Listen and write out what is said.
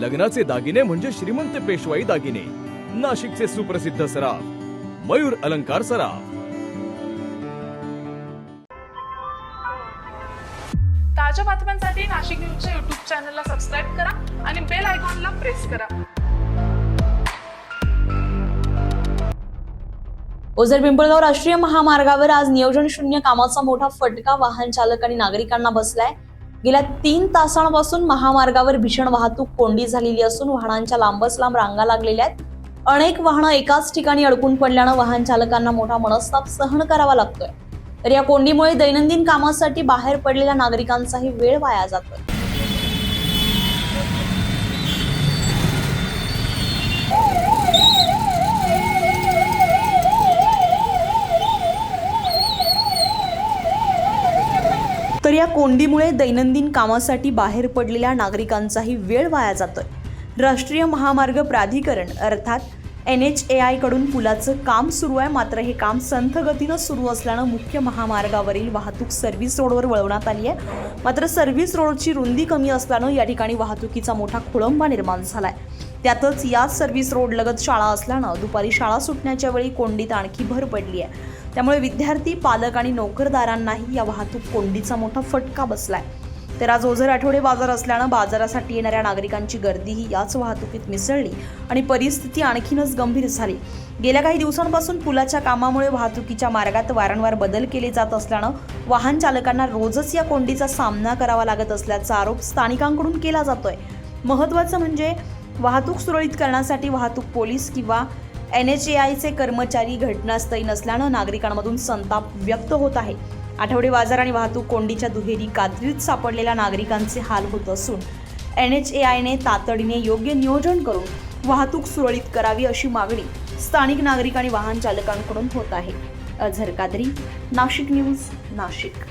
लग्नाचे दागिने म्हणजे श्रीमंत पेशवाई दागिने, नाशिकचे सुप्रसिद्ध सराफ मयूर अलंकार सराफ। ताज्या बातम्यांसाठी नाशिक न्यूजच्या YouTube चॅनलला सबस्क्राईब करा आणि बेल आयकॉनला प्रेस करा। ओझर पिंपळगाव राष्ट्रीय महामार्गावर आज नियोजन शून्य कामाचा मोठा फटका वाहन चालक आणि नागरिकांना बसलाय। गेल्या 3 तासांपासून महामार्गावर भीषण वाहतूक कोंडी झालेली असून वाहनांच्या लांबच लांब रांगा लागलेल्या आहेत। अनेक वाहनं एकाच ठिकाणी अडकून पडल्यानं वाहन चालकांना मोठा मनस्ताप सहन करावा लागतोय। तर या कोंडीमुळे दैनंदिन कामासाठी बाहेर पडलेल्या नागरिकांचाही वेळ वाया जातोय। तर या कोंडीमुळे दैनंदिन कामासाठी बाहेर पडलेल्या नागरिकांचाही वेळ वाया जातोय। राष्ट्रीय महामार्ग प्राधिकरण अर्थात NHAI कडून पुलाचं काम सुरू आहे, मात्र हे काम संथ गतीनं सुरू असल्यानं मुख्य महामार्गावरील वाहतूक सर्व्हिस रोडवर वळवण्यात आली आहे। मात्र सर्व्हिस रोडची रुंदी कमी असल्यानं या ठिकाणी वाहतुकीचा मोठा खोळंबा निर्माण झालाय। त्यातच याच सर्व्हिस रोड लगत शाळा असल्यानं दुपारी शाळा सुटण्याच्या वेळी कोंडीत आणखी भर पडली आहे। त्यामुळे विद्यार्थी, पालक आणि नोकरदारांनाही या वाहतूक कोंडीचा मोठा फटका बसलाय। तर आज ओझर आठवडे बाजार असल्यानं बाजारासाठी येणाऱ्या नागरिकांची गर्दीही याच वाहतुकीत मिसळली आणि परिस्थिती आणखीनच गंभीर झाली। गेल्या काही दिवसांपासून पुलाच्या कामामुळे वाहतुकीच्या मार्गात वारंवार बदल केले जात असल्यानं वाहन चालकांना रोजच या कोंडीचा सामना करावा लागत असल्याचा आरोप स्थानिकांकडून केला जातोय। महत्त्वाचं म्हणजे वाहतूक सुरळीत करण्यासाठी वाहतूक पोलीस किंवा NHAIचे कर्मचारी घटनास्थळी नसल्यानं नागरिकांमधून संताप व्यक्त होत आहे। आठवडे बाजार आणि वाहतूक कोंडीच्या दुहेरी कात्रीत सापडलेल्या नागरिकांचे हाल होत असून NHAIने तातडीने योग्य नियोजन करून वाहतूक सुरळीत करावी अशी मागणी स्थानिक नागरिक आणि वाहन चालकांकडून होत आहे। अझर कादरी, नाशिक न्यूज, नाशिक।